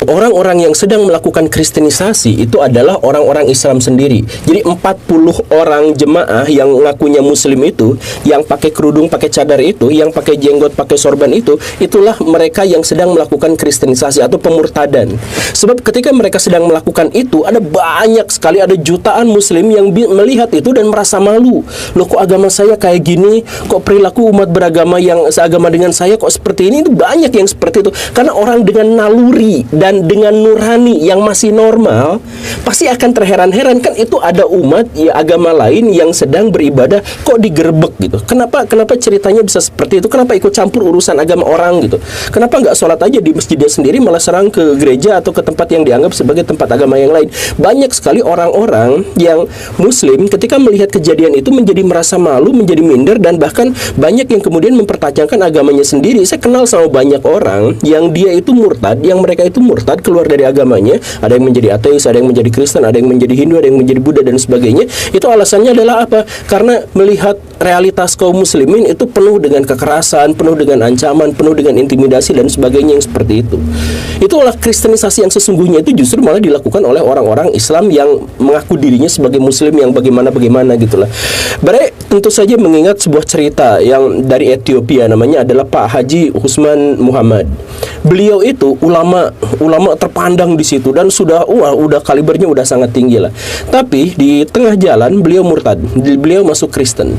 orang-orang yang sedang melakukan kristenisasi itu adalah orang-orang Islam sendiri. Jadi 40 orang jemaah yang ngakunya muslim itu, yang pakai kerudung, pakai cadar itu, yang pakai jenggot, pakai sorban itu, itulah mereka yang sedang melakukan kristenisasi atau pemurtadan. Sebab ketika mereka sedang melakukan itu, ada banyak sekali, ada jutaan muslim yang melihat itu dan merasa malu. Loh, kok agama saya kayak gini? Kok perilaku umat beragama yang seagama dengan saya kok seperti ini? Itu banyak yang seperti itu. Karena orang dengan naluri dan dengan nurani yang masih normal pasti akan terheran-heran, kan itu ada umat ya agama lain yang sedang beribadah kok digerebek gitu. Kenapa ceritanya bisa seperti itu? Kenapa ikut campur urusan agama orang gitu? Kenapa nggak sholat aja di masjidnya sendiri, malah serang ke gereja atau ke tempat yang dianggap sebagai tempat agama yang lain? Banyak sekali orang-orang yang muslim ketika melihat kejadian itu menjadi merasa malu, menjadi minder, dan bahkan banyak yang kemudian mempertahankan agamanya sendiri. Saya kenal sama banyak orang yang dia itu murtad, yang mereka itu murtad keluar dari agamanya. Ada yang menjadi ateis, ada yang menjadi Kristen, ada yang menjadi Hindu, ada yang menjadi Buddha dan sebagainya. Itu alasannya adalah apa? Karena melihat realitas kaum muslimin itu penuh dengan kekerasan, penuh dengan ancaman, penuh dengan intimidasi dan sebagainya yang seperti itu. Itulah kristenisasi yang sesungguhnya itu justru malah dilakukan oleh orang-orang Islam yang mengaku dirinya sebagai muslim yang bagaimana gitulah. Berarti tentu saja mengingat sebuah cerita yang dari Ethiopia, namanya adalah Pak Haji Usman Muhammad. Beliau itu ulama terpandang di situ dan sudah kalibernya udah sangat tinggi lah. Tapi di tengah jalan beliau murtad, beliau masuk Kristen.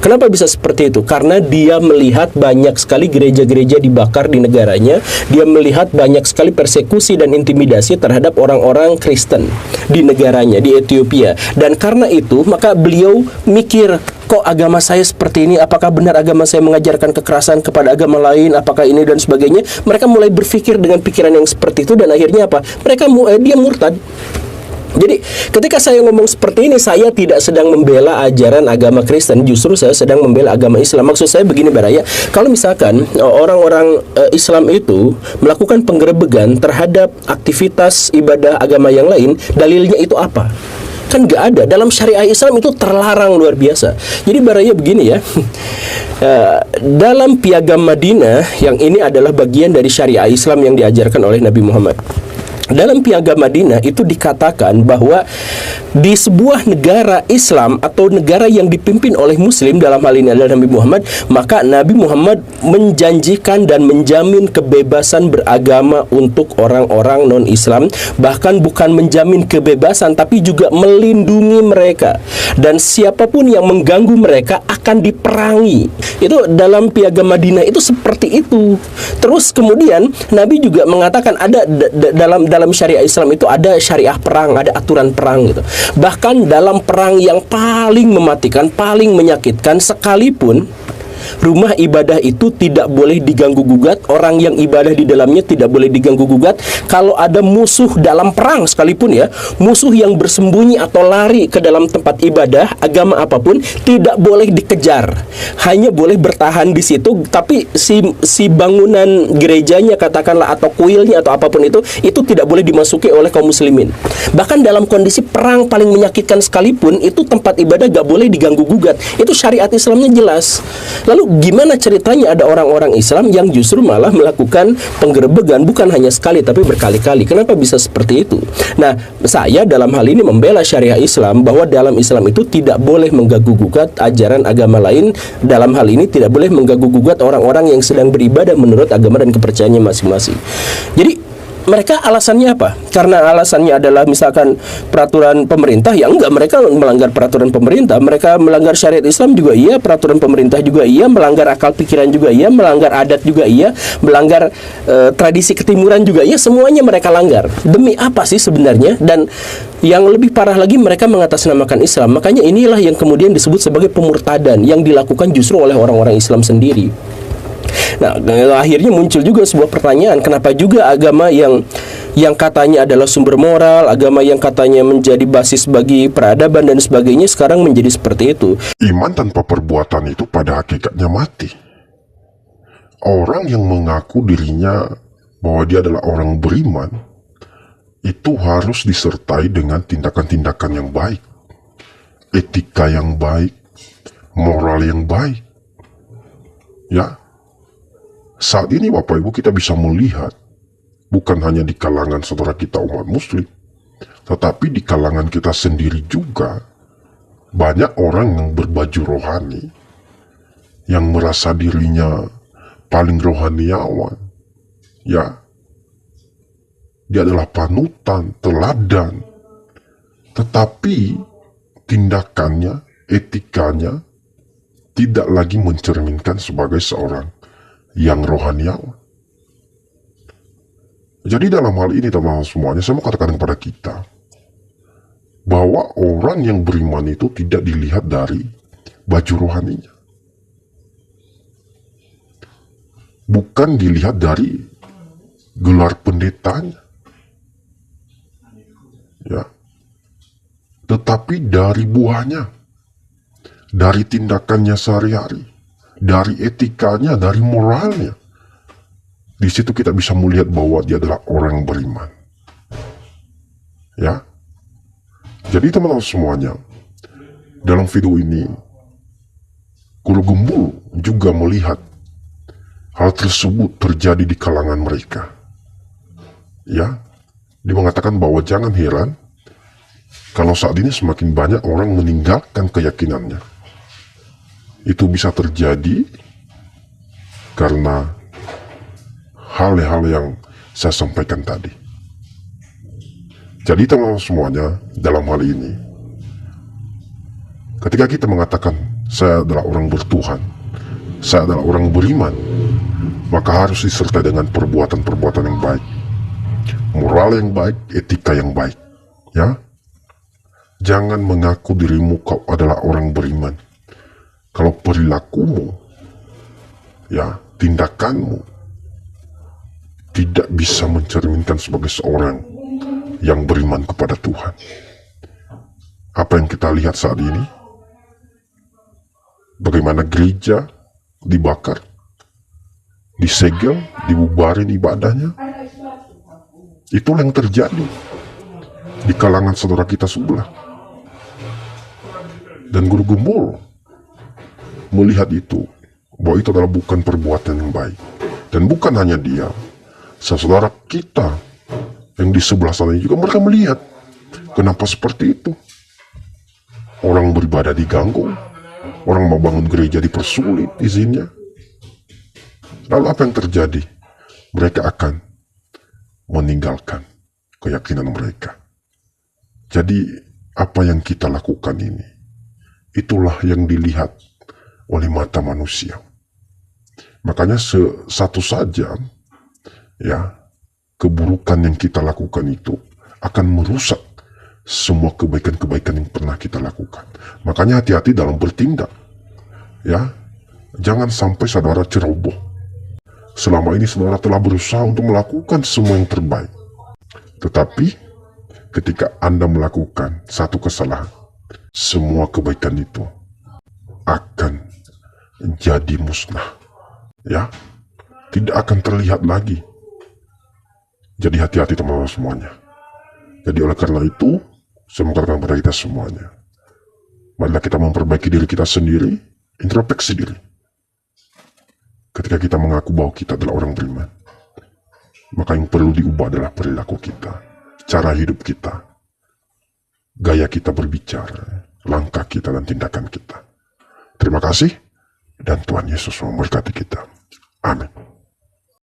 Kenapa bisa seperti itu? Karena dia melihat banyak sekali gereja-gereja dibakar di negaranya. Dia melihat banyak sekali persekusi dan intimidasi terhadap orang-orang Kristen di negaranya, di Ethiopia. Dan karena itu, maka beliau mikir, kok agama saya seperti ini? Apakah benar agama saya mengajarkan kekerasan kepada agama lain? Apakah ini dan sebagainya? Mereka mulai berpikir dengan pikiran yang seperti itu, dan akhirnya apa? Dia murtad. Jadi ketika saya ngomong seperti ini, saya tidak sedang membela ajaran agama Kristen, justru saya sedang membela agama Islam. Maksud saya begini Baraya, kalau misalkan orang-orang Islam itu melakukan penggerebegan terhadap aktivitas ibadah agama yang lain, dalilnya itu apa? Kan nggak ada. Dalam syariah Islam itu terlarang luar biasa. Jadi Baraya begini ya, dalam Piagam Madinah, yang ini adalah bagian dari syariah Islam yang diajarkan oleh Nabi Muhammad. Dalam Piagam Madinah itu dikatakan bahwa di sebuah negara Islam atau negara yang dipimpin oleh Muslim, dalam hal ini adalah Nabi Muhammad, maka Nabi Muhammad menjanjikan dan menjamin kebebasan beragama untuk orang-orang non-Islam. Bahkan bukan menjamin kebebasan, tapi juga melindungi mereka. Dan siapapun yang mengganggu mereka akan diperangi. Itu dalam Piagam Madinah itu seperti itu. Terus kemudian Nabi juga mengatakan ada dalam syariah Islam itu ada syariah perang, ada aturan perang gitu. Bahkan dalam perang yang paling mematikan, paling menyakitkan sekalipun, rumah ibadah itu tidak boleh diganggu-gugat, orang yang ibadah di dalamnya tidak boleh diganggu-gugat. Kalau ada musuh dalam perang sekalipun ya, musuh yang bersembunyi atau lari ke dalam tempat ibadah agama apapun, tidak boleh dikejar, hanya boleh bertahan di situ. Tapi si bangunan gerejanya katakanlah, atau kuilnya atau apapun itu tidak boleh dimasuki oleh kaum muslimin. Bahkan dalam kondisi perang paling menyakitkan sekalipun, itu tempat ibadah gak boleh diganggu-gugat. Itu syariat Islamnya jelas. Lalu gimana ceritanya ada orang-orang Islam yang justru malah melakukan penggerebegan bukan hanya sekali tapi berkali-kali? Kenapa bisa seperti itu? Nah, saya dalam hal ini membela syariah Islam, bahwa dalam Islam itu tidak boleh mengganggu-gugat ajaran agama lain. Dalam hal ini tidak boleh mengganggu-gugat orang-orang yang sedang beribadah menurut agama dan kepercayaannya masing-masing. Jadi mereka alasannya apa? Karena alasannya adalah misalkan peraturan pemerintah, ya enggak, mereka melanggar peraturan pemerintah. Mereka melanggar syariat Islam juga iya, peraturan pemerintah juga iya, melanggar akal pikiran juga iya, melanggar adat juga iya, melanggar tradisi ketimuran juga iya, semuanya mereka langgar. Demi apa sih sebenarnya? Dan yang lebih parah lagi, mereka mengatasnamakan Islam. Makanya inilah yang kemudian disebut sebagai pemurtadan yang dilakukan justru oleh orang-orang Islam sendiri. Nah, akhirnya muncul juga sebuah pertanyaan, kenapa juga agama yang katanya adalah sumber moral, agama yang katanya menjadi basis bagi peradaban dan sebagainya, sekarang menjadi seperti itu. Iman tanpa perbuatan itu pada hakikatnya mati. Orang yang mengaku dirinya bahwa dia adalah orang beriman, itu harus disertai dengan tindakan-tindakan yang baik, etika yang baik, moral yang baik. Ya, saat ini Bapak Ibu kita bisa melihat bukan hanya di kalangan saudara kita umat muslim, tetapi di kalangan kita sendiri juga banyak orang yang berbaju rohani, yang merasa dirinya paling rohaniawan. Ya, dia adalah panutan, teladan, tetapi tindakannya, etikanya tidak lagi mencerminkan sebagai seorang yang rohaniawan. Jadi dalam hal ini teman-teman semuanya, saya mau katakan kepada kita bahwa orang yang beriman itu tidak dilihat dari baju rohaninya, bukan dilihat dari gelar pendetanya, ya, tetapi dari buahnya, dari tindakannya sehari-hari, dari etikanya, dari moralnya. Di situ kita bisa melihat bahwa dia adalah orang yang beriman. Ya. Jadi teman-teman semuanya, dalam video ini, Guru Gembul juga melihat hal tersebut terjadi di kalangan mereka. Ya, dia mengatakan bahwa jangan heran kalau saat ini semakin banyak orang meninggalkan keyakinannya. Itu bisa terjadi karena hal-hal yang saya sampaikan tadi. Jadi teman-teman semuanya, dalam hal ini, ketika kita mengatakan saya adalah orang bertuhan, saya adalah orang beriman, maka harus disertai dengan perbuatan-perbuatan yang baik, moral yang baik, etika yang baik. Ya, jangan mengaku dirimu kau adalah orang beriman kalau perilakumu, ya, tindakanmu tidak bisa mencerminkan sebagai seorang yang beriman kepada Tuhan. Apa yang kita lihat saat ini, bagaimana gereja dibakar, disegel, dibubarin ibadahnya. Itulah yang terjadi di kalangan saudara kita sebelah. Dan Guru Gembul melihat itu, bahwa itu adalah bukan perbuatan yang baik. Dan bukan hanya dia, saudara kita yang di sebelah sana juga mereka melihat kenapa seperti itu. Orang beribadah diganggu, orang mau bangun gereja dipersulit izinnya. Lalu apa yang terjadi? Mereka akan meninggalkan keyakinan mereka. Jadi apa yang kita lakukan ini, itulah yang dilihat oleh mata manusia. Makanya satu saja, ya, keburukan yang kita lakukan itu akan merusak semua kebaikan-kebaikan yang pernah kita lakukan. Makanya hati-hati dalam bertindak. Ya, jangan sampai saudara ceroboh. Selama ini saudara telah berusaha untuk melakukan semua yang terbaik. Tetapi ketika Anda melakukan satu kesalahan, semua kebaikan itu akan jadi musnah. Ya, tidak akan terlihat lagi. Jadi hati-hati teman-teman semuanya. Jadi oleh karena itu, saya mengatakan kepada kita semuanya, marilah kita memperbaiki diri kita sendiri, introspeksi diri. Ketika kita mengaku bahwa kita adalah orang beriman, maka yang perlu diubah adalah perilaku kita, cara hidup kita, gaya kita berbicara, langkah kita dan tindakan kita. Terima kasih, dan Tuhan Yesus memberkati kita. Amin.